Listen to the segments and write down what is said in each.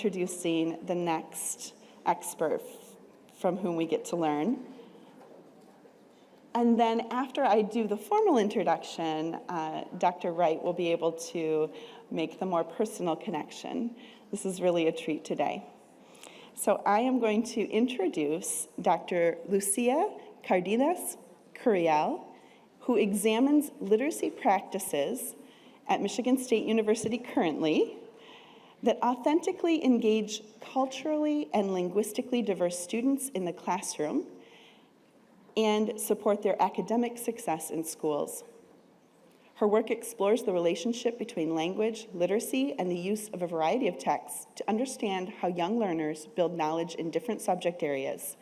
introducing the next expert from whom we get to learn. And then after I do the formal introduction, Dr. Wright will be able to make the more personal connection. This is really a treat today. So I am going to introduce Dr. Lucia Cardenas Curiel, who examines literacy practices at Michigan State University currently that authentically engage culturally and linguistically diverse students in the classroom and support their academic success in schools. Her work explores the relationship between language, literacy, and the use of a variety of texts to understand how young learners build knowledge in different subject areas,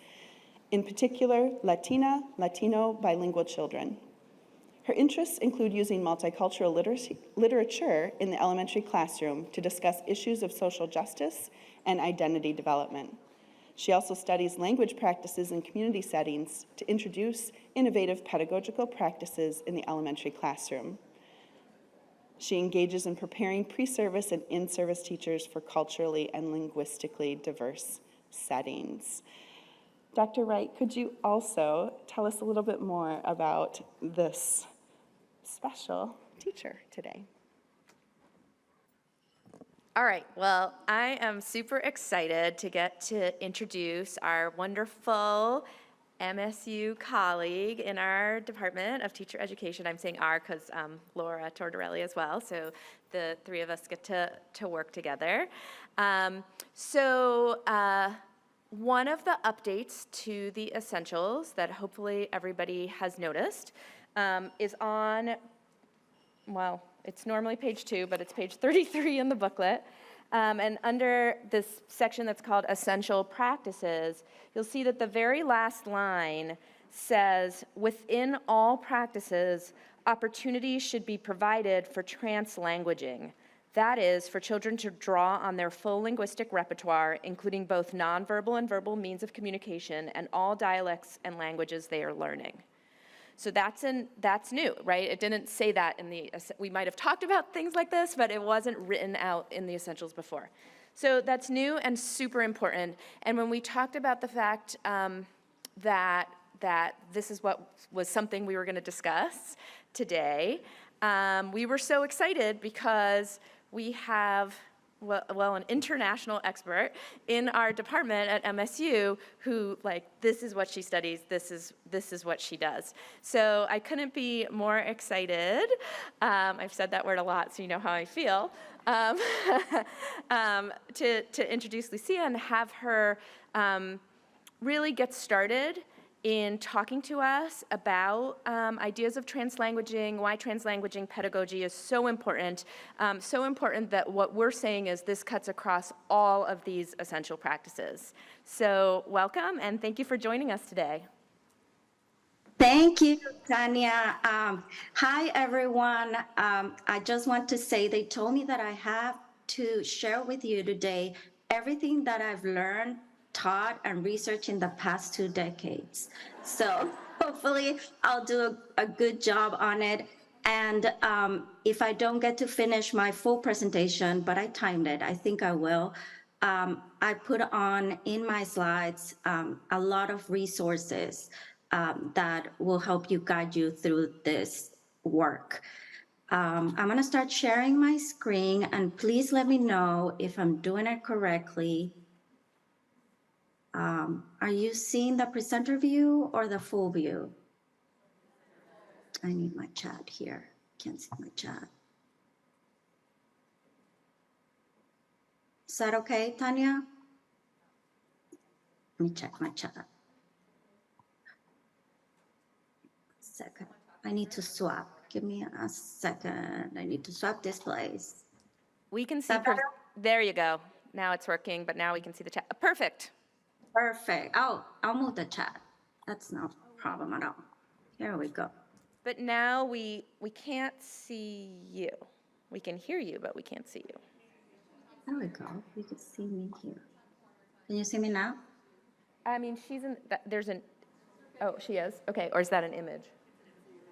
in particular, Latina, Latino, bilingual children. Her interests include using multicultural literature in the elementary classroom to discuss issues of social justice and identity development. She also studies language practices in community settings to introduce innovative pedagogical practices in the elementary classroom. She engages in preparing pre-service and in-service teachers for culturally and linguistically diverse settings. Dr. Wright, could you also tell us a little bit more about this special teacher today? All right, well, I am super excited to get to introduce our wonderful MSU colleague in our Department of Teacher Education. I'm saying our because Laura Tortorelli as well, so the three of us get to work together. One of the updates to the essentials that hopefully everybody has noticed is on, well, it's normally page 2, but it's page 33 in the booklet. And under this section that's called Essential Practices, you'll see that the very last line says, within all practices, opportunities should be provided for translanguaging. That is, for children to draw on their full linguistic repertoire, including both nonverbal and verbal means of communication and all dialects and languages they are learning. So that's new, right? It didn't say that in the, we might have talked about things like this, but it wasn't written out in the essentials before. So that's new and super important. And when we talked about the fact that this is what was something we were gonna discuss today, we were so excited because we have, well, an international expert in our department at MSU who, like, this is what she studies, this is what she does. So I couldn't be more excited. I've said that word a lot, so you know how I feel. To introduce Lucia and have her really get started in talking to us about ideas of translanguaging, why translanguaging pedagogy is so important that what we're saying is this cuts across all of these essential practices. So welcome, and thank you for joining us today. Thank you, Tanya. Hi, everyone. I just want to say they told me that I have to share with you today everything that I've learned, taught, and researched in the past 2 decades. So hopefully I'll do a good job on it. And if I don't get to finish my full presentation, but I timed it, I think I will, I put on in my slides a lot of resources that will help you guide you through this work. I'm gonna start sharing my screen, and please let me know if I'm doing it correctly. Are you seeing the presenter view or the full view? I need my chat here. Can't see my chat. Is that okay, Tanya? Let me check my chat. Second. I need to swap. Give me a second. I need to swap displays. We can see, there you go. Now it's working, but now we can see the chat. Perfect. Perfect. Oh, I'll move the chat. That's no problem at all. Here we go. But now we can't see you. We can hear you, but we can't see you. There we go. You can see me here. Can you see me now? I mean, she's in, there's an, oh, she is? Okay, or is that an image?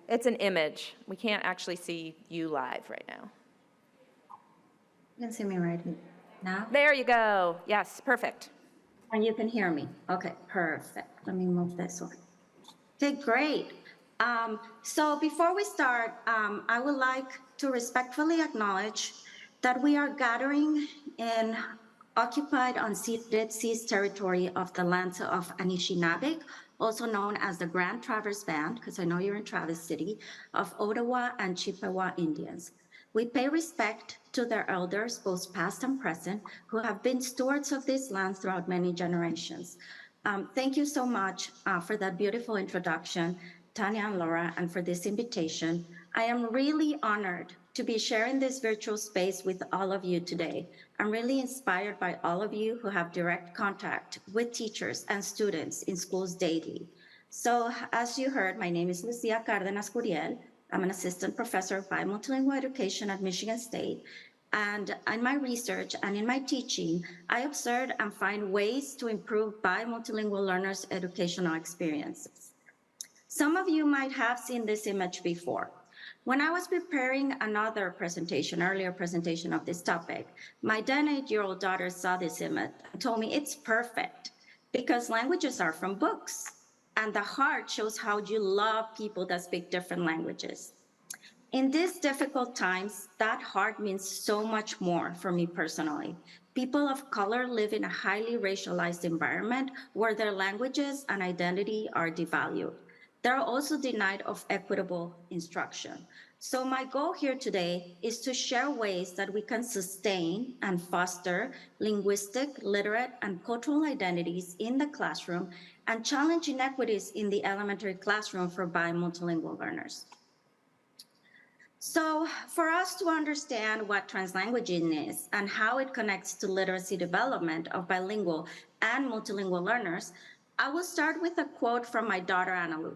It's an image. We can't actually see you live right now. You can see me right here. Now? There you go. Yes, perfect. And you can hear me. Okay, perfect. Let me move this one. Okay, great. So before we start, I would like to respectfully acknowledge that we are gathering in occupied unceded Seas territory of the lands of Anishinaabe, also known as the Grand Traverse Band, because I know you're in Traverse City, of Ottawa and Chippewa Indians. We pay respect to their elders, both past and present, who have been stewards of this land throughout many generations. Thank you so much for that beautiful introduction, Tanya and Laura, and for this invitation. I am really honored to be sharing this virtual space with all of you today. I'm really inspired by all of you who have direct contact with teachers and students in schools daily. So as you heard, my name is Lucia Cardenas Curiel. I'm an assistant professor of multilingual education at Michigan State. And in my research and in my teaching, I observe and find ways to improve multilingual learners' educational experiences. Some of you might have seen this image before. When I was preparing another presentation, earlier presentation of this topic, my then 8-year-old daughter saw this image and told me it's perfect because languages are from books. And the heart shows how you love people that speak different languages. In these difficult times, that heart means so much more for me personally. People of color live in a highly racialized environment where their languages and identity are devalued. They're also denied of equitable instruction. So my goal here today is to share ways that we can sustain and foster linguistic, literate, and cultural identities in the classroom and challenge inequities in the elementary classroom for multilingual learners. So for us to understand what translanguaging is and how it connects to literacy development of bilingual and multilingual learners, I will start with a quote from my daughter, Analu.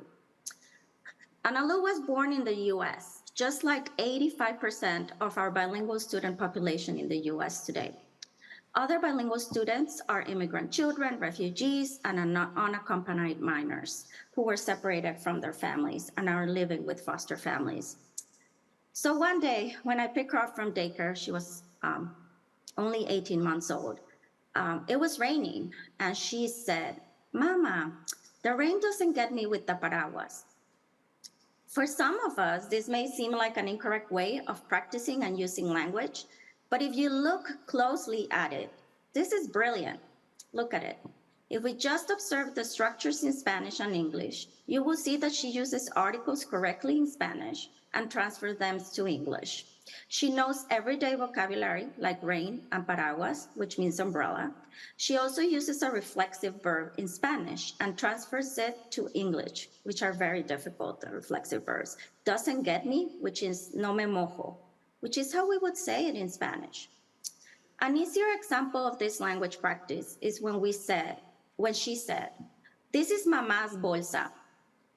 Analu was born in the US, just like 85% of our bilingual student population in the US today. Other bilingual students are immigrant children, refugees, and unaccompanied minors who were separated from their families and are living with foster families. So one day, when I picked her up from daycare, she was only 18 months old. It was raining, and she said, "Mama, the rain doesn't get me with the paraguas." For some of us, this may seem like an incorrect way of practicing and using language, but if you look closely at it, this is brilliant. Look at it. If we just observe the structures in Spanish and English, you will see that she uses articles correctly in Spanish and transfers them to English. She knows everyday vocabulary like rain and paraguas, which means umbrella. She also uses a reflexive verb in Spanish and transfers it to English, which are very difficult, the reflexive verbs. Doesn't get me, which is no me mojo, which is how we would say it in Spanish. An easier example of this language practice is when she said, "This is mama's bolsa."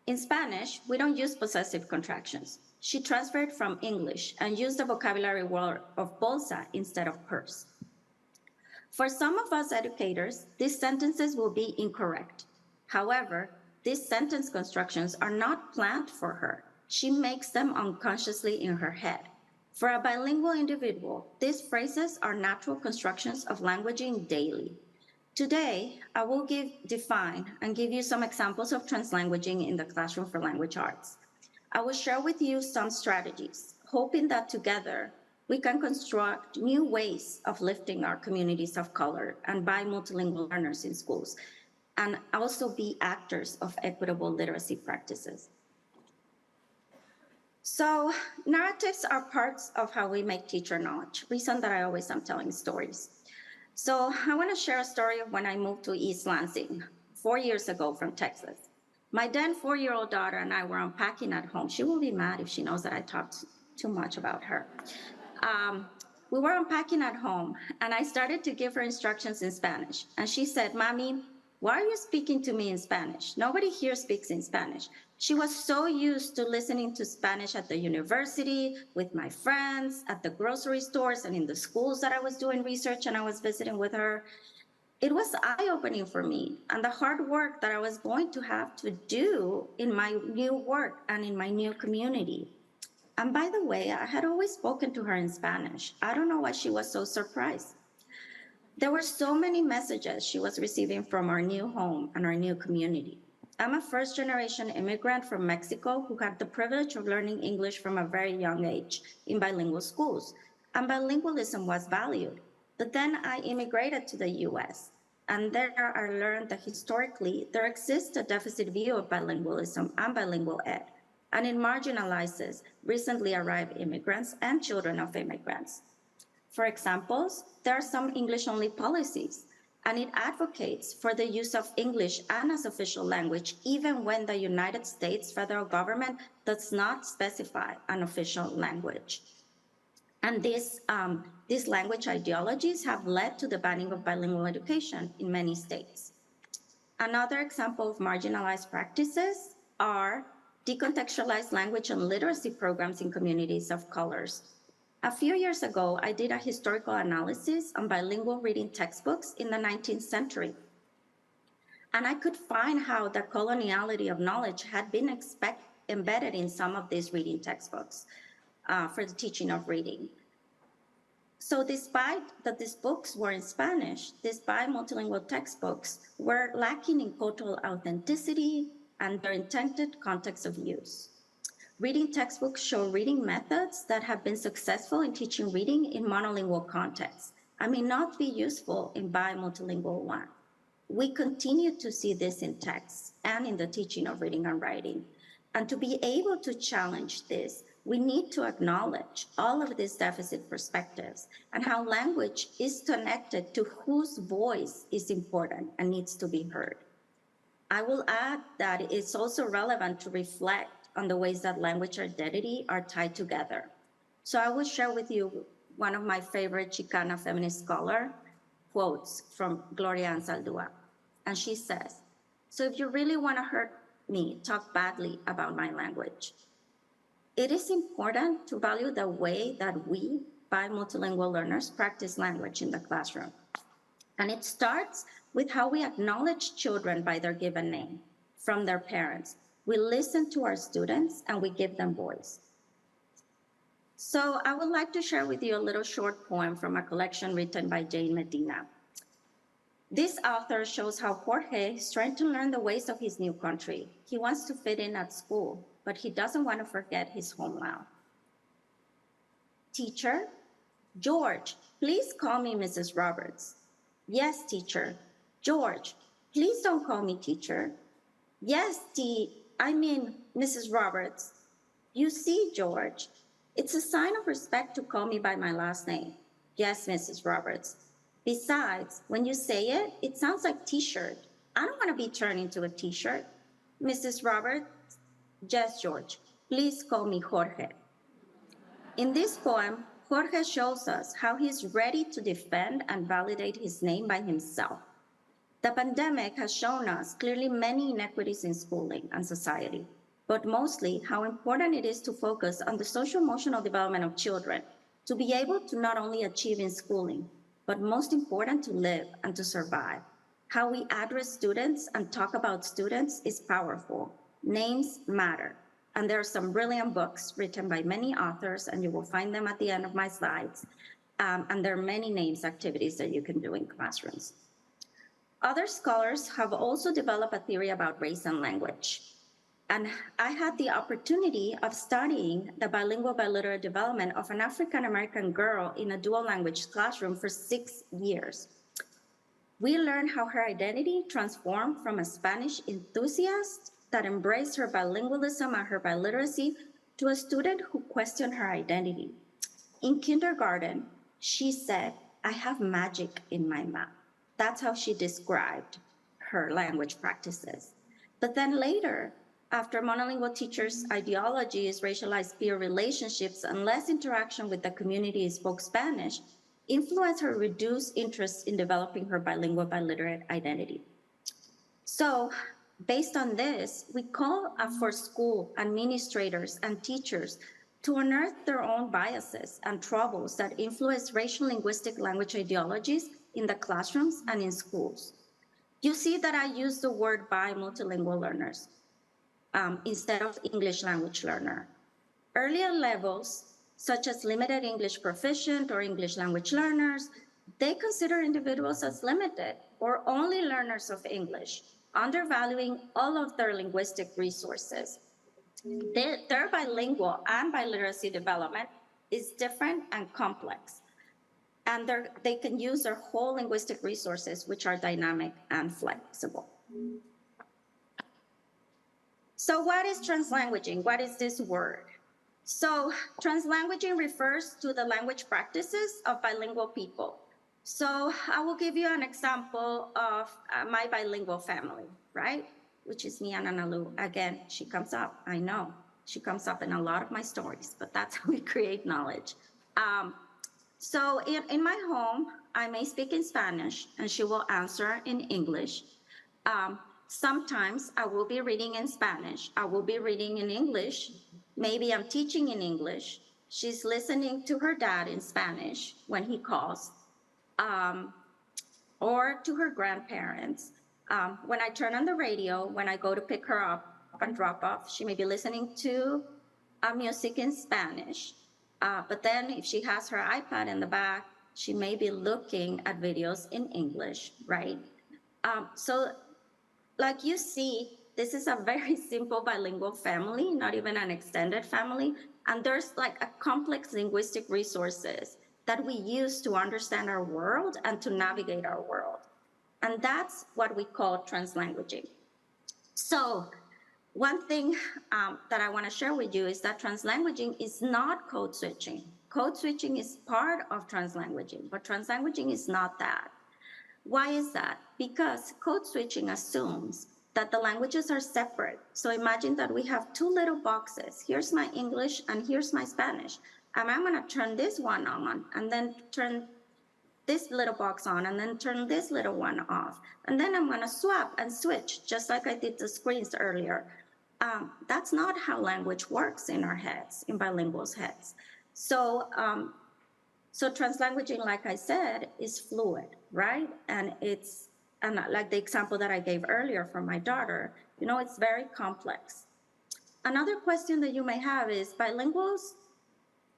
In Spanish, we don't use possessive contractions. She transferred from English and used the vocabulary word of bolsa instead of purse. For some of us educators, these sentences will be incorrect. However, these sentence constructions are not planned for her. She makes them unconsciously in her head. For a bilingual individual, these phrases are natural constructions of languaging daily. Today, I will define and give you some examples of translanguaging in the classroom for language arts. I will share with you some strategies, hoping that together we can construct new ways of lifting our communities of color and multilingual learners in schools, and also be actors of equitable literacy practices. So narratives are parts of how we make teacher knowledge, reason that I always am telling stories. So I want to share a story of when I moved to East Lansing 4 years ago from Texas. My then 4-year-old daughter and I were unpacking at home. She will be mad if she knows that I talked too much about her. We were unpacking at home, and I started to give her instructions in Spanish. And she said, "Mommy, why are you speaking to me in Spanish? Nobody here speaks in Spanish." She was so used to listening to Spanish at the university, with my friends, at the grocery stores, and in the schools that I was doing research and I was visiting with her. It was eye-opening for me, and the hard work that I was going to have to do in my new work and in my new community. And by the way, I had always spoken to her in Spanish. I don't know why she was so surprised. There were so many messages she was receiving from our new home and our new community. I'm a first-generation immigrant from Mexico who had the privilege of learning English from a very young age in bilingual schools, and bilingualism was valued. But then I immigrated to the US, and there I learned that historically there exists a deficit view of bilingualism and bilingual ed, and it marginalizes recently arrived immigrants and children of immigrants. For examples, there are some English-only policies, and it advocates for the use of English and as official language, even when the United States federal government does not specify an official language. And these language ideologies have led to the banning of bilingual education in many states. Another example of marginalized practices are decontextualized language and literacy programs in communities of colors. A few years ago, I did a historical analysis on bilingual reading textbooks in the 19th century. And I could find how the coloniality of knowledge had been embedded in some of these reading textbooks for the teaching of reading. So despite that these books were in Spanish, these multilingual textbooks were lacking in cultural authenticity and their intended context of use. Reading textbooks show reading methods that have been successful in teaching reading in monolingual contexts and may not be useful in multilingual one. We continue to see this in texts and in the teaching of reading and writing. And to be able to challenge this, we need to acknowledge all of these deficit perspectives and how language is connected to whose voice is important and needs to be heard. I will add that it's also relevant to reflect on the ways that language identity are tied together. So I will share with you one of my favorite Chicana feminist scholar quotes from Gloria Anzaldúa. And she says, "So if you really want to hurt me, talk badly about my language. It is important to value the way that we, multilingual learners, practice language in the classroom. And it starts with how we acknowledge children by their given name from their parents. We listen to our students and we give them voice." So I would like to share with you a little short poem from a collection written by Jane Medina. This author shows how Jorge is trying to learn the ways of his new country. He wants to fit in at school, but he doesn't want to forget his homeland. "Teacher, George, please call me Mrs. Roberts." "Yes, teacher." "George, please don't call me teacher." "Yes, Mrs. Roberts." "You see, George, it's a sign of respect to call me by my last name." "Yes, Mrs. Roberts. Besides, when you say it, it sounds like t-shirt. I don't want to be turned into a t-shirt." "Mrs. Roberts." "Yes, George, please call me Jorge." In this poem, Jorge shows us how he's ready to defend and validate his name by himself. The pandemic has shown us clearly many inequities in schooling and society, but mostly how important it is to focus on the social-emotional development of children, to be able to not only achieve in schooling, but most important, to live and to survive. How we address students and talk about students is powerful. Names matter. And there are some brilliant books written by many authors, and you will find them at the end of my slides. And there are many names activities that you can do in classrooms. Other scholars have also developed a theory about race and language. And I had the opportunity of studying the bilingual biliterate development of an African-American girl in a dual language classroom for 6 years. We learned how her identity transformed from a Spanish enthusiast that embraced her bilingualism and her biliteracy to a student who questioned her identity. In kindergarten, she said, "I have magic in my mouth." That's how she described her language practices. But then later, after monolingual teachers' ideologies, racialized peer relationships, and less interaction with the community who spoke Spanish, influenced her reduced interest in developing her bilingual biliterate identity. So, based on this, we call for school administrators and teachers to unearth their own biases and troubles that influence racial linguistic language ideologies in the classrooms and in schools. You see that I use the word multilingual learners instead of English language learner. Earlier levels, such as limited English proficient or English language learners, they consider individuals as limited or only learners of English, undervaluing all of their linguistic resources. Their bilingual and biliteracy development is different and complex, and they can use their whole linguistic resources, which are dynamic and flexible. So what is translanguaging? What is this word? So translanguaging refers to the language practices of bilingual people. So I will give you an example of my bilingual family, right? Which is me and Analu. Again, she comes up, I know. She comes up in a lot of my stories, but that's how we create knowledge. So in my home, I may speak in Spanish and she will answer in English. Sometimes I will be reading in Spanish. I will be reading in English. Maybe I'm teaching in English. She's listening to her dad in Spanish when he calls, or to her grandparents. When I turn on the radio, when I go to pick her up and drop off, she may be listening to music in Spanish. But then if she has her iPad in the back, she may be looking at videos in English, right? So like you see, this is a very simple bilingual family, not even an extended family. And there's like a complex linguistic resources that we use to understand our world and to navigate our world. And that's what we call translanguaging. So one thing that I want to share with you is that translanguaging is not code switching. Code switching is part of translanguaging, but translanguaging is not that. Why is that? Because code switching assumes that the languages are separate. So imagine that we have two little boxes. Here's my English and here's my Spanish. And I'm going to turn this one on and then turn this little box on and then turn this little one off. And then I'm going to swap and switch, just like I did the screens earlier. That's not how language works in our heads, in bilinguals' heads. So translanguaging, like I said, is fluid, right? And like the example that I gave earlier for my daughter, it's very complex. Another question that you may have is bilinguals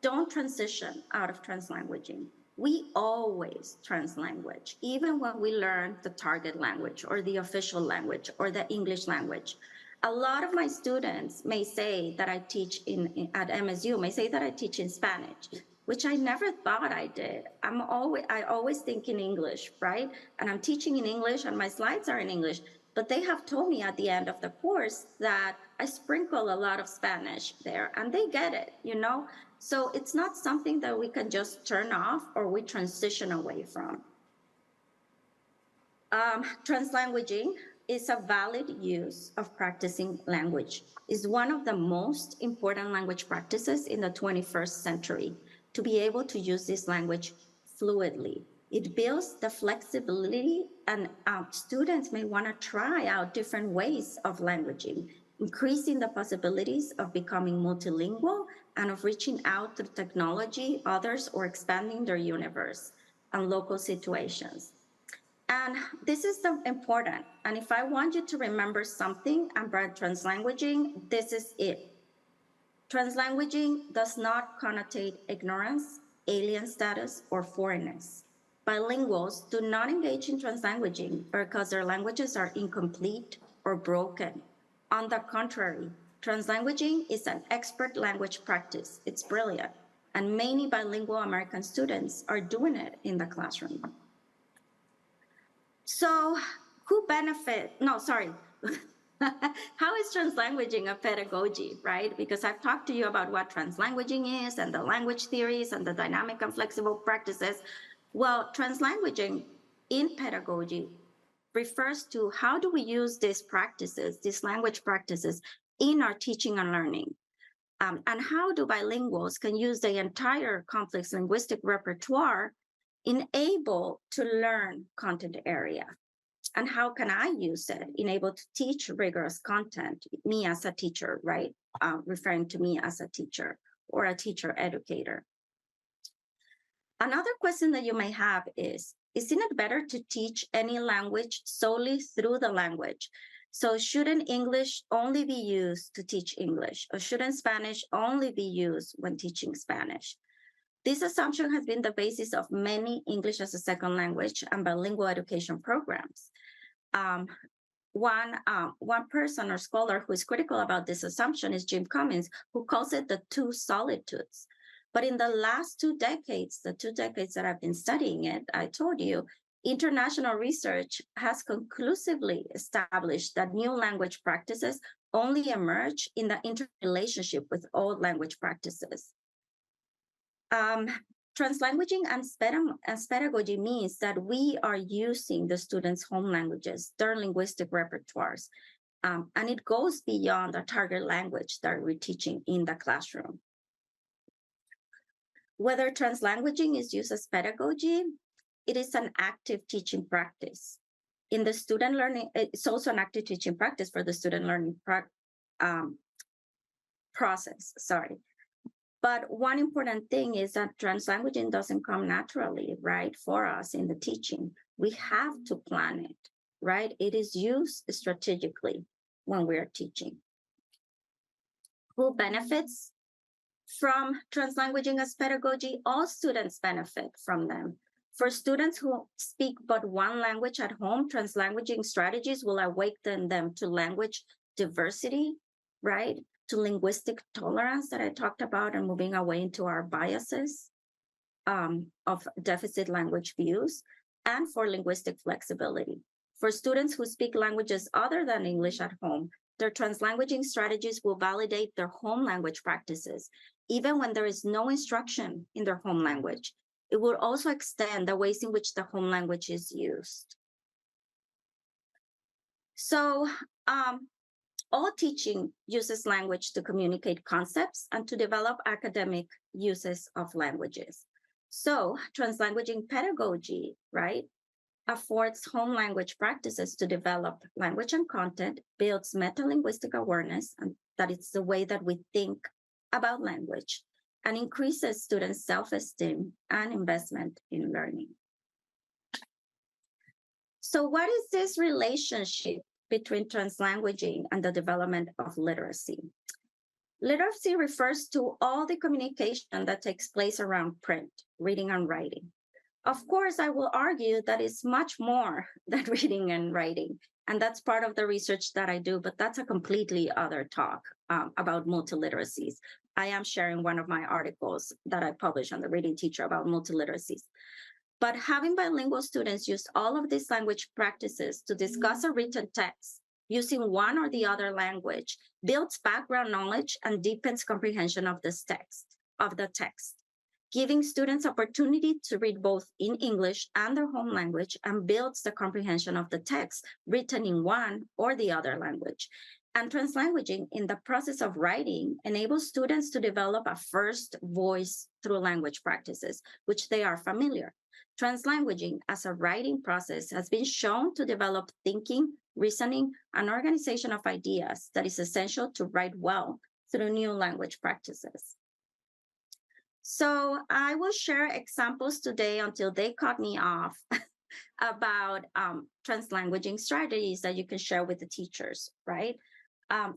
don't transition out of translanguaging. We always translanguage, even when we learn the target language or the official language or the English language. A lot of my students may say that I teach at MSU, may say that I teach in Spanish, which I never thought I did. I always think in English, right? And I'm teaching in English and my slides are in English, but they have told me at the end of the course that I sprinkle a lot of Spanish there and they get it, So it's not something that we can just turn off or we transition away from. Translanguaging is a valid use of practicing language. It's one of the most important language practices in the 21st century, to be able to use this language fluidly. It builds the flexibility, and students may want to try out different ways of languaging, increasing the possibilities of becoming multilingual and of reaching out through technology, others, or expanding their universe and local situations. And this is important. And if I want you to remember something about translanguaging, this is it. Translanguaging does not connotate ignorance, alien status, or foreignness. Bilinguals do not engage in translanguaging because their languages are incomplete or broken. On the contrary, translanguaging is an expert language practice. It's brilliant. And many bilingual American students are doing it in the classroom. So who benefit? No, sorry. How is translanguaging a pedagogy, right? Because I've talked to you about what translanguaging is and the language theories and the dynamic and flexible practices. Well, translanguaging in pedagogy refers to how do we use these practices, these language practices, in our teaching and learning? And how do bilinguals can use the entire complex linguistic repertoire enable to learn content area? And how can I use it enable to teach rigorous content, me as a teacher, right? Referring to me as a teacher or a teacher educator. Another question that you may have is, isn't it better to teach any language solely through the language? So shouldn't English only be used to teach English? Or shouldn't Spanish only be used when teaching Spanish? This assumption has been the basis of many English as a second language and bilingual education programs. One person or scholar who is critical about this assumption is Jim Cummins, who calls it the two solitudes. But in the last 2 decades, the 2 decades that I've been studying it, I told you, international research has conclusively established that new language practices only emerge in the interrelationship with old language practices. Translanguaging as pedagogy means that we are using the students' home languages, their linguistic repertoires, and it goes beyond the target language that we're teaching in the classroom. Whether translanguaging is used as pedagogy, it is an active teaching practice. In the student learning, it's also an active teaching practice for the student learning process, sorry. But one important thing is that translanguaging doesn't come naturally, right, for us in the teaching. We have to plan it, right? It is used strategically when we're teaching. Who benefits from translanguaging as pedagogy? All students benefit from them. For students who speak but one language at home, translanguaging strategies will awaken them to language diversity, right? To linguistic tolerance that I talked about, and moving away into our biases of deficit language views, and for linguistic flexibility. For students who speak languages other than English at home, their translanguaging strategies will validate their home language practices, even when there is no instruction in their home language. It will also extend the ways in which the home language is used. So, all teaching uses language to communicate concepts and to develop academic uses of languages. So translanguaging pedagogy, right, affords home language practices to develop language and content, builds meta-linguistic awareness, and that it's the way that we think about language, and increases students' self-esteem and investment in learning. So what is this relationship between translanguaging and the development of literacy? Literacy refers to all the communication that takes place around print, reading and writing. Of course, I will argue that it's much more than reading and writing, and that's part of the research that I do, but that's a completely other talk about multiliteracies. I am sharing one of my articles that I published on the Reading Teacher about multiliteracies. But having bilingual students use all of these language practices to discuss a written text using one or the other language builds background knowledge and deepens comprehension of the text, giving students opportunity to read both in English and their home language, and builds the comprehension of the text written in one or the other language. And translanguaging in the process of writing enables students to develop a first voice through language practices, which they are familiar. Translanguaging as a writing process has been shown to develop thinking, reasoning, and organization of ideas that is essential to write well through new language practices. So I will share examples today until they cut me off about translanguaging strategies that you can share with the teachers, right?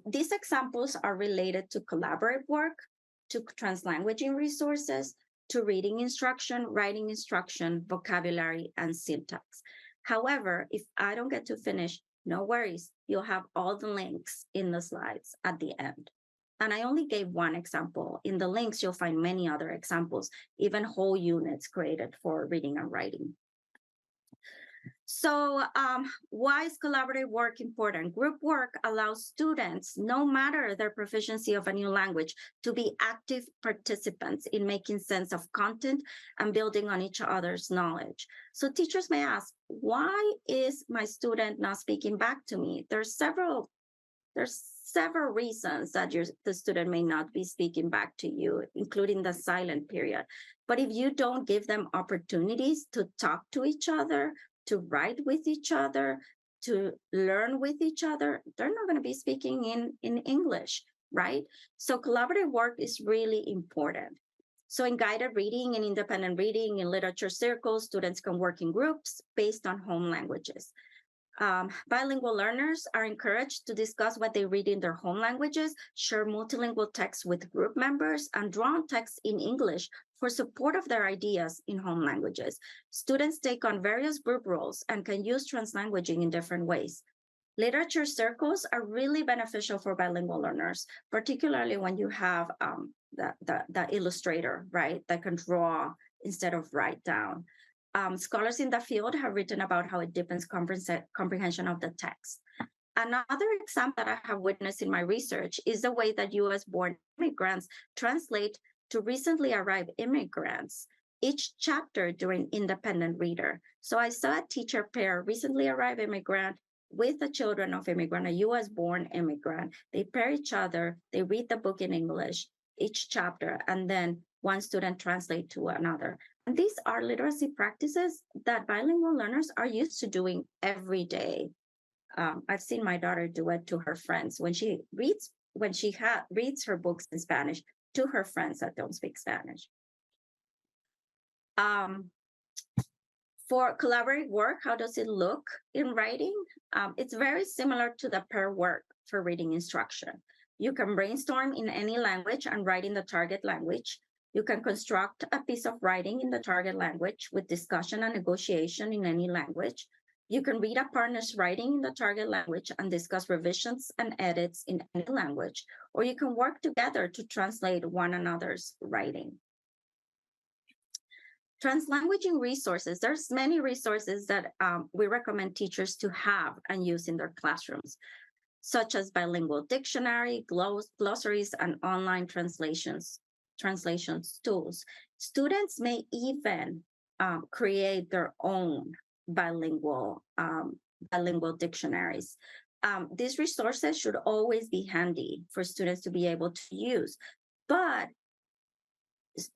These examples are related to collaborative work, to translanguaging resources, to reading instruction, writing instruction, vocabulary, and syntax. However, if I don't get to finish, no worries. You'll have all the links in the slides at the end. And I only gave one example. In the links, you'll find many other examples, even whole units created for reading and writing. So why is collaborative work important? Group work allows students, no matter their proficiency of a new language, to be active participants in making sense of content and building on each other's knowledge. So teachers may ask, why is my student not speaking back to me? There's several reasons that the student may not be speaking back to you, including the silent period. But if you don't give them opportunities to talk to each other, to write with each other, to learn with each other, they're not going to be speaking in English, right? So collaborative work is really important. So in guided reading and independent reading in literature circles, students can work in groups based on home languages. Bilingual learners are encouraged to discuss what they read in their home languages, share multilingual texts with group members, and draw on texts in English for support of their ideas in home languages. Students take on various group roles and can use translanguaging in different ways. Literature circles are really beneficial for bilingual learners, particularly when you have the illustrator, right, that can draw instead of write down. Scholars in the field have written about how it deepens comprehension of the text. Another example that I have witnessed in my research is the way that US-born immigrants translate to recently arrived immigrants, each chapter during independent reader. So I saw a teacher pair recently arrived immigrant with the children of immigrant, a US-born immigrant. They pair each other, they read the book in English, each chapter, and then one student translate to another. And these are literacy practices that bilingual learners are used to doing every day. I've seen my daughter do it to her friends when she reads her books in Spanish to her friends that don't speak Spanish. For collaborative work, how does it look in writing? It's very similar to the pair work for reading instruction. You can brainstorm in any language and write in the target language. You can construct a piece of writing in the target language with discussion and negotiation in any language. You can read a partner's writing in the target language and discuss revisions and edits in any language, or you can work together to translate one another's writing. Translanguaging resources, there's many resources that we recommend teachers to have and use in their classrooms, such as bilingual dictionary, glossaries, and online translations tools. Students may even create their own bilingual dictionaries. These resources should always be handy for students to be able to use, but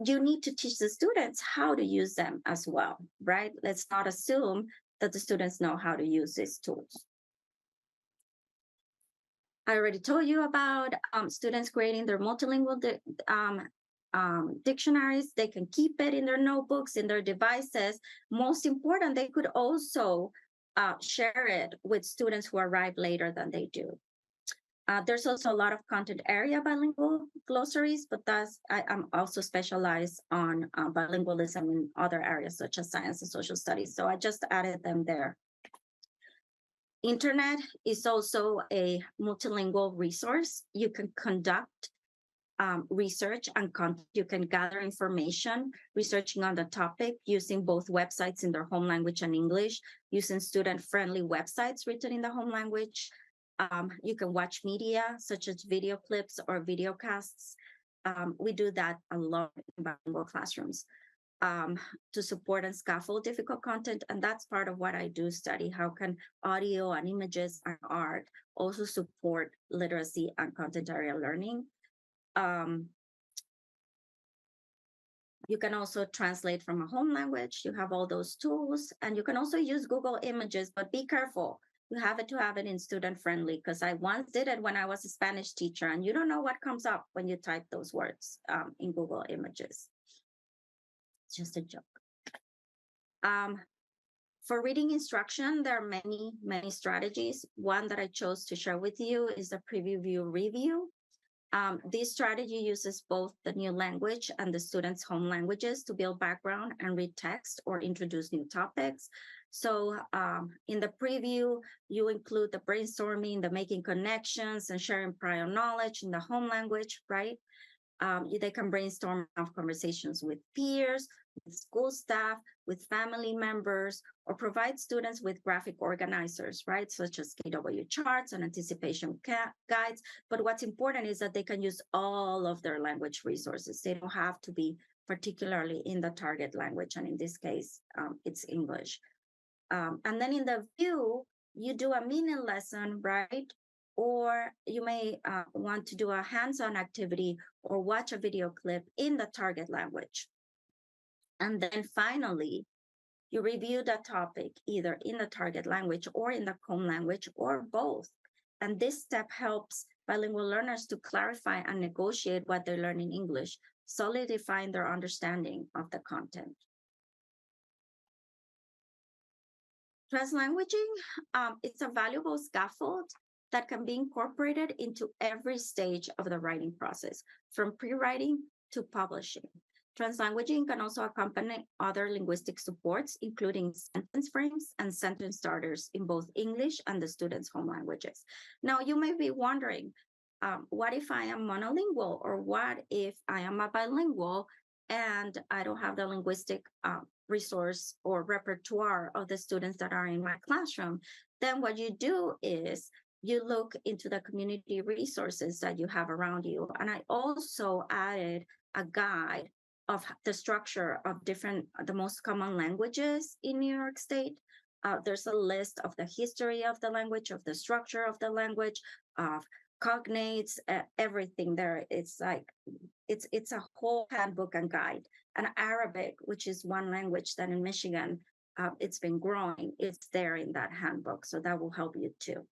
you need to teach the students how to use them as well, right? Let's not assume that the students know how to use these tools. I already told you about students creating their multilingual dictionaries. They can keep it in their notebooks, in their devices. Most important, they could also share it with students who arrive later than they do. There's also a lot of content area bilingual glossaries, but I'm also specialized on bilingualism in other areas such as science and social studies. So I just added them there. Internet is also a multilingual resource. You can conduct research and content. You can gather information, researching on the topic using both websites in their home language and English, using student-friendly websites written in the home language. You can watch media such as video clips or video casts. We do that a lot in bilingual classrooms to support and scaffold difficult content. And that's part of what I do study. How can audio and images and art also support literacy and content area learning? You can also translate from a home language. You have all those tools, and you can also use Google Images, but be careful. You have to have it in student-friendly, because I once did it when I was a Spanish teacher, and you don't know what comes up when you type those words in Google Images. It's just a joke. For reading instruction, there are many strategies. One that I chose to share with you is the preview view review. This strategy uses both the new language and the students' home languages to build background and read text or introduce new topics. So in the preview, you include the brainstorming, the making connections, and sharing prior knowledge in the home language, right? They can brainstorm, have conversations with peers, with school staff, with family members, or provide students with graphic organizers, right? Such as KW charts and anticipation guides. But what's important is that they can use all of their language resources. They don't have to be particularly in the target language. And in this case, it's English. And then in the view, you do a mini lesson, right? Or you may want to do a hands-on activity or watch a video clip in the target language. And then finally, you review the topic either in the target language or in the home language or both. And this step helps bilingual learners to clarify and negotiate what they learn in English, solidifying their understanding of the content. Translanguaging, it's a valuable scaffold that can be incorporated into every stage of the writing process, from pre-writing to publishing. Translanguaging can also accompany other linguistic supports, including sentence frames and sentence starters in both English and the students' home languages. Now, you may be wondering, what if I am monolingual, or what if I am a bilingual and I don't have the linguistic resource or repertoire of the students that are in my classroom? Then what you do is you look into the community resources that you have around you. And I also added a guide of the structure of the most common languages in New York State. There's a list of the history of the language, of the structure of the language, of cognates, everything there. It's like, it's a whole handbook and guide. And Arabic, which is one language that in Michigan, it's been growing, it's there in that handbook. So that will help you too.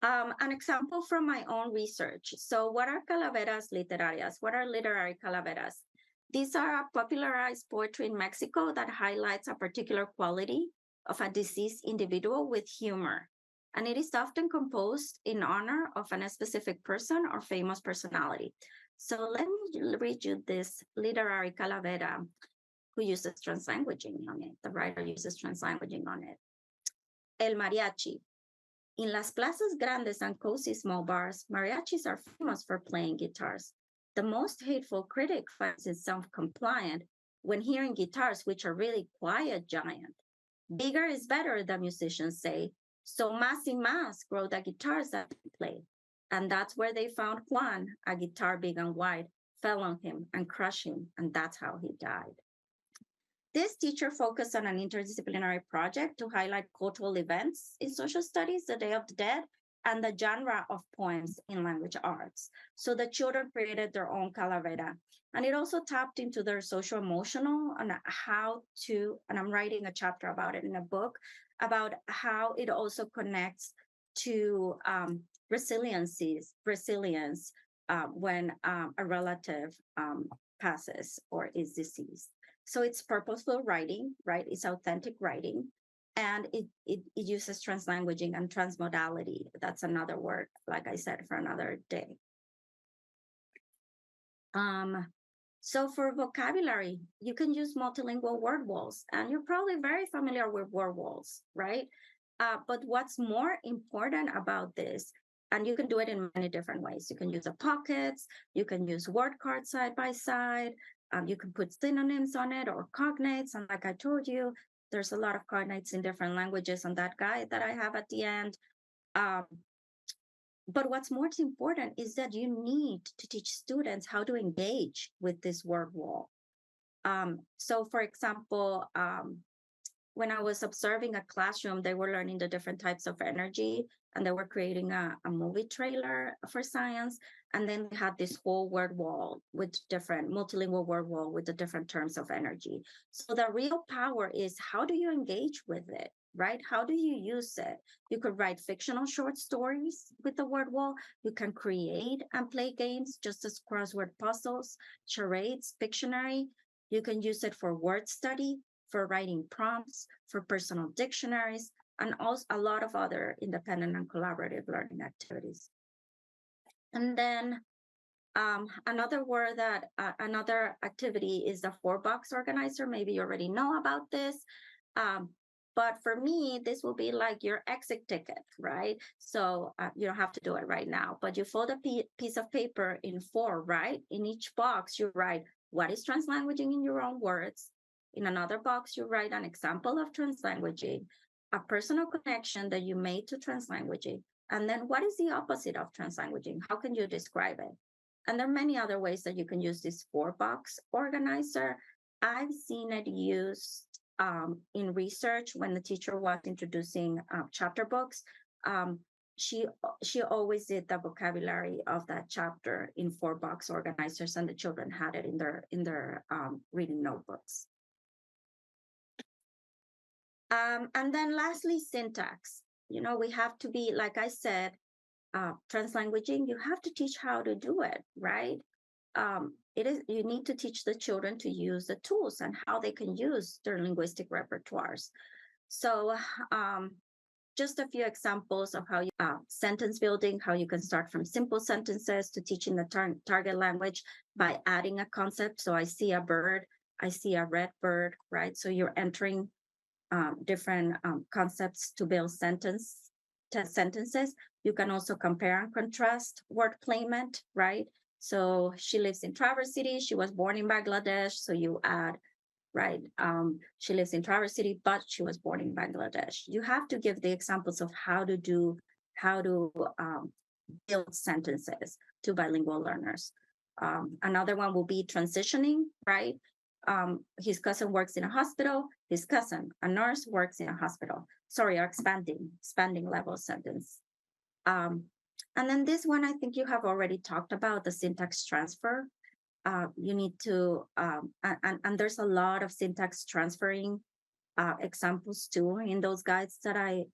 An example from my own research. So what are calaveras literarias? What are literary calaveras? These are popularized poetry in Mexico that highlights a particular quality of a deceased individual with humor. And it is often composed in honor of a specific person or famous personality. So let me read you this literary calavera who uses translanguaging on it. The writer uses translanguaging on it. El mariachi. In las plazas grandes and cozy small bars, mariachis are famous for playing guitars. The most hateful critic finds it self-compliant when hearing guitars, which are really quiet giant. Bigger is better, the musicians say. So más y más grow the guitars that they play. And that's where they found Juan, a guitar big and wide, fell on him and crushed him, and that's how he died. This teacher focused on an interdisciplinary project to highlight cultural events in social studies, the Day of the Dead, and the genre of poems in language arts. So the children created their own calavera. And it also tapped into their social emotional and how to, and I'm writing a chapter about it in a book, about how it also connects to resilience when a relative passes or is deceased. So it's purposeful writing, right? It's authentic writing. And it uses translanguaging and transmodality. That's another word, like I said, for another day. So for vocabulary, you can use multilingual word walls, and you're probably very familiar with word walls, right? But what's more important about this, and you can do it in many different ways. You can use the pockets, you can use word cards side by side, you can put synonyms on it or cognates. And like I told you, there's a lot of cognates in different languages on that guide that I have at the end. But what's most important is that you need to teach students how to engage with this word wall. So for example, when I was observing a classroom, they were learning the different types of energy, and they were creating a movie trailer for science. And then they had this whole word wall with different multilingual word wall with the different terms of energy. So the real power is, how do you engage with it, right? How do you use it? You could write fictional short stories with the word wall. You can create and play games, just as crossword puzzles, charades, Pictionary. You can use it for word study, for writing prompts, for personal dictionaries, and also a lot of other independent and collaborative learning activities. And then another activity is the 4-box organizer. Maybe you already know about this. But for me, this will be like your exit ticket, right? So you don't have to do it right now, but you fold a piece of paper in 4, right? In each box, you write, what is translanguaging in your own words? In another box, you write an example of translanguaging, a personal connection that you made to translanguaging, and then what is the opposite of translanguaging? How can you describe it? And there are many other ways that you can use this 4-box organizer. I've seen it used in research when the teacher was introducing chapter books. She always did the vocabulary of that chapter in 4-box organizers, and the children had it in their reading notebooks. And then lastly, syntax. You know, we have to be, like I said, translanguaging, you have to teach how to do it, right? You need to teach the children to use the tools and how they can use their linguistic repertoires. So just a few examples of how you sentence building, how you can start from simple sentences to teaching the target language by adding a concept. So I see a bird, I see a red bird, right? So you're entering different concepts to build sentences. You can also compare and contrast word placement, right? So she lives in Traverse City. She was born in Bangladesh. So you add, right? She lives in Traverse City, but she was born in Bangladesh. You have to give the examples of how to build sentences to bilingual learners. Another one will be transitioning, right? His cousin works in a hospital. His cousin, a nurse, works in a hospital. Sorry, our expanding level sentence. And then this one, I think you have already talked about, the syntax transfer. You need to, and there's a lot of syntax transferring examples too in those guides that I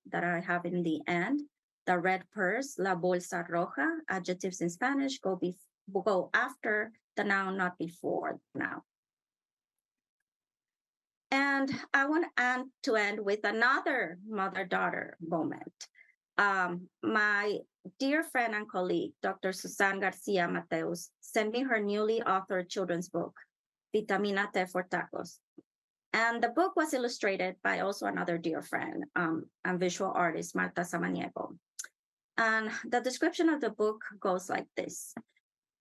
have in the end. The red purse, la bolsa roja, adjectives in Spanish go after the noun, not before the noun. And I want to end with another mother-daughter moment. My dear friend and colleague, Dr. Susan Garcia Mateus, sent me her newly authored children's book, Vitamina T for Tacos. And the book was illustrated by also another dear friend and visual artist, Marta Samaniego. And the description of the book goes like this.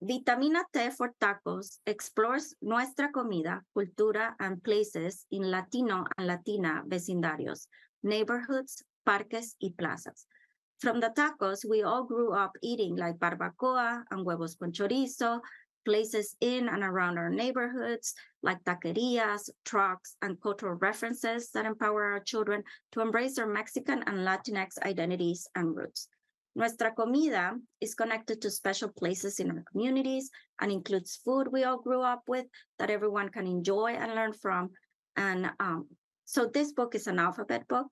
Vitamina T for Tacos explores nuestra comida, cultura, and places in Latino and Latina vecindarios, neighborhoods, parques, y plazas. From the tacos we all grew up eating, like barbacoa and huevos con chorizo, places in and around our neighborhoods, like taquerias, trucks, and cultural references that empower our children to embrace their Mexican and Latinx identities and roots. Nuestra comida is connected to special places in our communities and includes food we all grew up with that everyone can enjoy and learn from. And so this book is an alphabet book.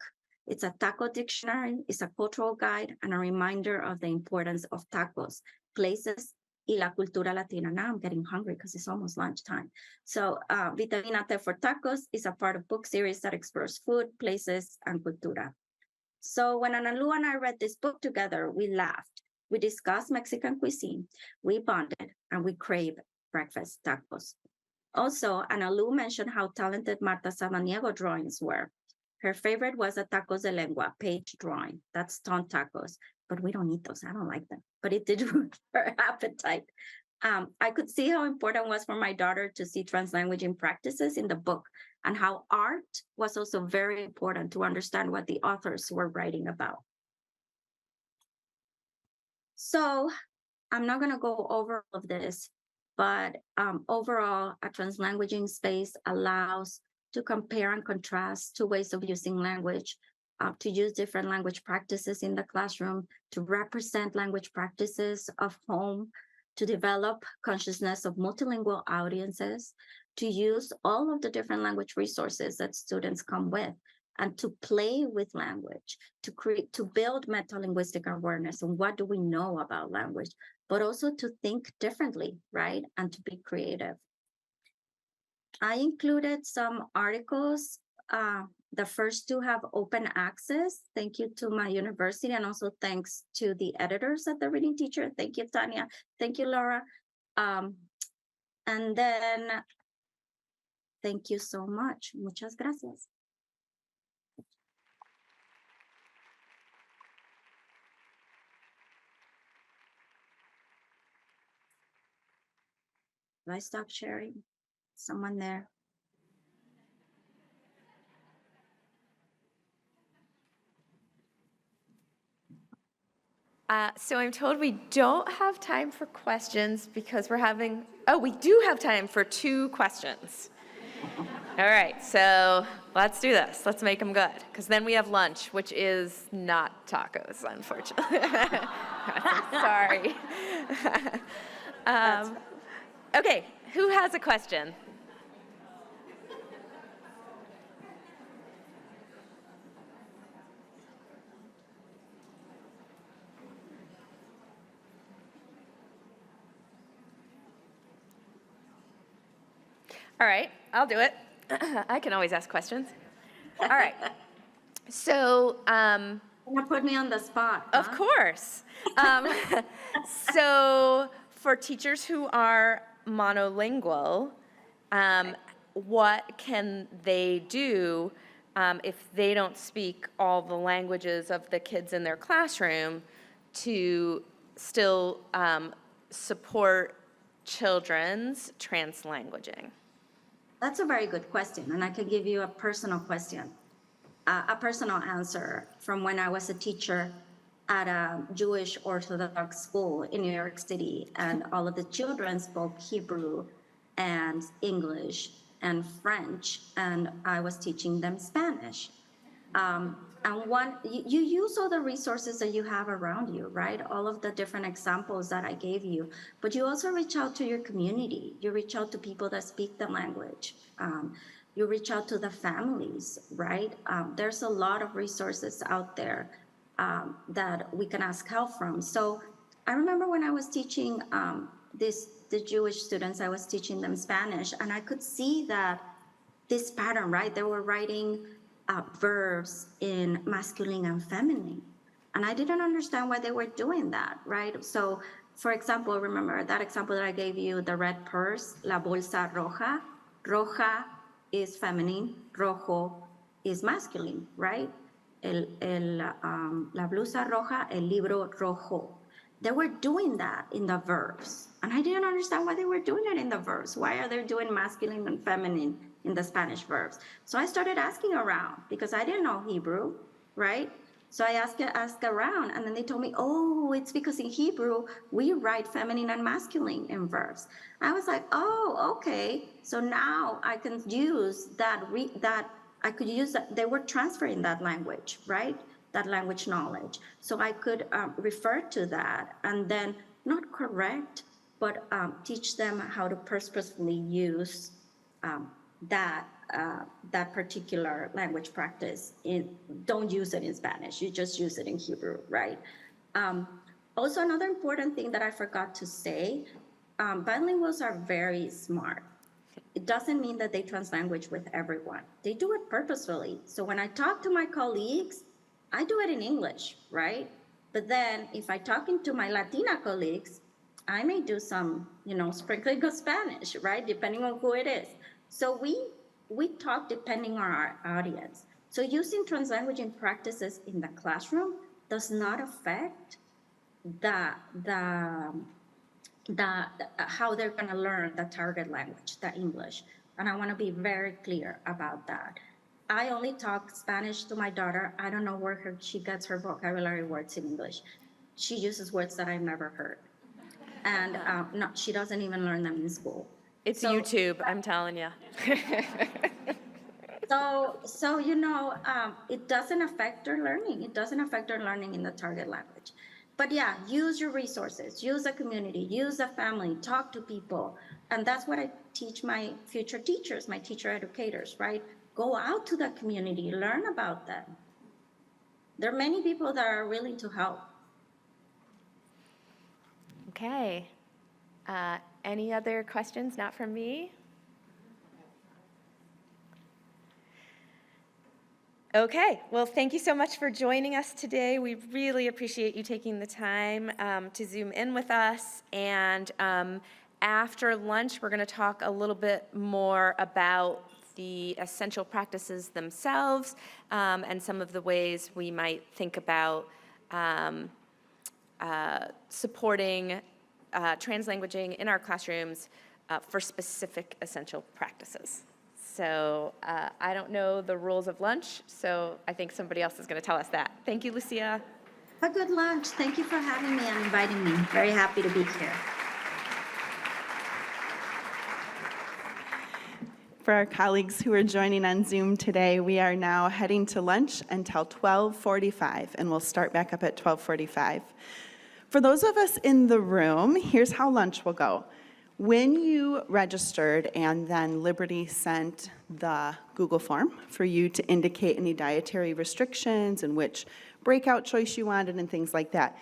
It's a taco dictionary, it's a cultural guide, and a reminder of the importance of tacos, places, y la cultura latina. Now I'm getting hungry because it's almost lunchtime. So Vitamina T for Tacos is a part of book series that explores food, places, and cultura. So when Analu and I read this book together, we laughed, we discussed Mexican cuisine, we bonded, and we craved breakfast tacos. Also, Analu mentioned how talented Marta Samaniego drawings were. Her favorite was a tacos de lengua page drawing. That's tongue tacos, but we don't eat those. I don't like them, but it did her appetite. I could see how important it was for my daughter to see translanguaging practices in the book, and how art was also very important to understand what the authors were writing about. So I'm not going to go over all of this, but overall, a translanguaging space allows to compare and contrast two ways of using language, to use different language practices in the classroom, to represent language practices of home, to develop consciousness of multilingual audiences, to use all of the different language resources that students come with, and to play with language, to build metalinguistic awareness and what do we know about language, but also to think differently, right? And to be creative. I included some articles. The first two have open access. Thank you to my university, and also thanks to the editors at the Reading Teacher. Thank you, Tanya. Thank you, Laura. And then, thank you so much. Muchas gracias. Do I stop sharing? Someone there? So I'm told we don't have time for questions because we're having, oh, we do have time for 2 questions. All right, so let's do this. Let's make them good, because then we have lunch, which is not tacos, unfortunately. Sorry. Okay, who has a question? All right, I'll do it. I can always ask questions. All right. So, You're gonna put me on the spot, of huh? course. Um, so, for teachers who are monolingual, what can they do if they don't speak all the languages of the kids in their classroom to still support children's translanguaging? That's a very good question, and I can give you a personal question, a personal answer from when I was a teacher at a Jewish Orthodox school in New York City, and all of the children spoke Hebrew and English and French, and I was teaching them Spanish. And you use all the resources that you have around you, right? All of the different examples that I gave you, but you also reach out to your community. You reach out to people that speak the language. You reach out to the families, right? There's a lot of resources out there that we can ask help from. So I remember when I was teaching the Jewish students, I was teaching them Spanish, and I could see that this pattern, right? They were writing verbs in masculine and feminine. And I didn't understand why they were doing that, right? So, for example, remember that example that I gave you, the red purse, la bolsa roja. Roja is feminine, rojo is masculine, right? La blusa roja, el libro rojo. They were doing that in the verbs. And I didn't understand why they were doing it in the verbs. Why are they doing masculine and feminine in the Spanish verbs? So I started asking around because I didn't know Hebrew, right? So I asked around, and then they told me, oh, it's because in Hebrew, we write feminine and masculine in verbs. I was like, oh, okay. So now I can use that, I could use that. They were transferring that language, right? That language knowledge. So I could refer to that and then not correct, but teach them how to purposefully use that particular language practice. Don't use it in Spanish, you just use it in Hebrew, right? Also, another important thing that I forgot to say, bilinguals are very smart. It doesn't mean that they translanguage with everyone. They do it purposefully. So when I talk to my colleagues, I do it in English, right? But then if I talking to my Latina colleagues, I may do some, sprinkling of Spanish, right? Depending on who it is. So we talk depending on our audience. So using translanguaging practices in the classroom does not affect how they're going to learn the target language, the English. And I want to be very clear about that. I only talk Spanish to my daughter. I don't know where she gets her vocabulary words in English. She uses words that I've never heard. And no, she doesn't even learn them in school. It's YouTube, I'm telling you. So it doesn't affect their learning. It doesn't affect their learning in the target language. But yeah, use your resources, use the community, use the family, talk to people. And that's what I teach my future teachers, my teacher educators, right? Go out to the community, learn about them. There are many people that are willing to help. Okay. Any other questions, not from me? Okay, well, thank you so much for joining us today. We really appreciate you taking the time to Zoom in with us. And after lunch, we're going to talk a little bit more about the essential practices themselves and some of the ways we might think about supporting translanguaging in our classrooms for specific essential practices. So I don't know the rules of lunch, so I think somebody else is going to tell us that. Thank you, Lucia. A good lunch. Thank you for having me and inviting me. Very happy to be here. For our colleagues who are joining on Zoom today, we are now heading to lunch until 12:45, and we'll start back up at 12:45. For those of us in the room, here's how lunch will go. When you registered and then Liberty sent the Google form for you to indicate any dietary restrictions and which breakout choice you wanted and things like that,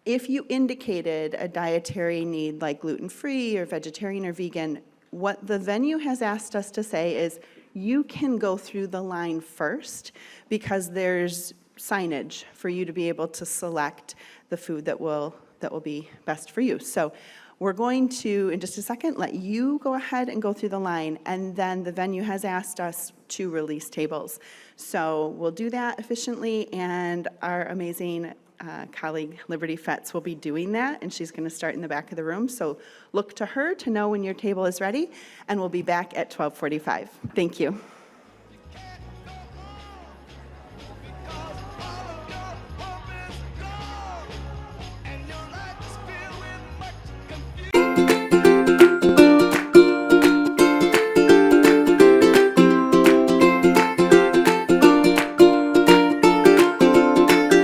if you indicated a dietary need like gluten-free or vegetarian or vegan, what the venue has asked us to say is you can go through the line first because there's signage for you to be able to select the food that will be best for you. So we're going to, in just a second, let you go ahead and go through the line, and then the venue has asked us to release tables. So we'll do that efficiently, and our amazing colleague Liberty Fetz will be doing that, and she's going to start in the back of the room. So look to her to know when your table is ready, and we'll be back at 12:45. Thank you.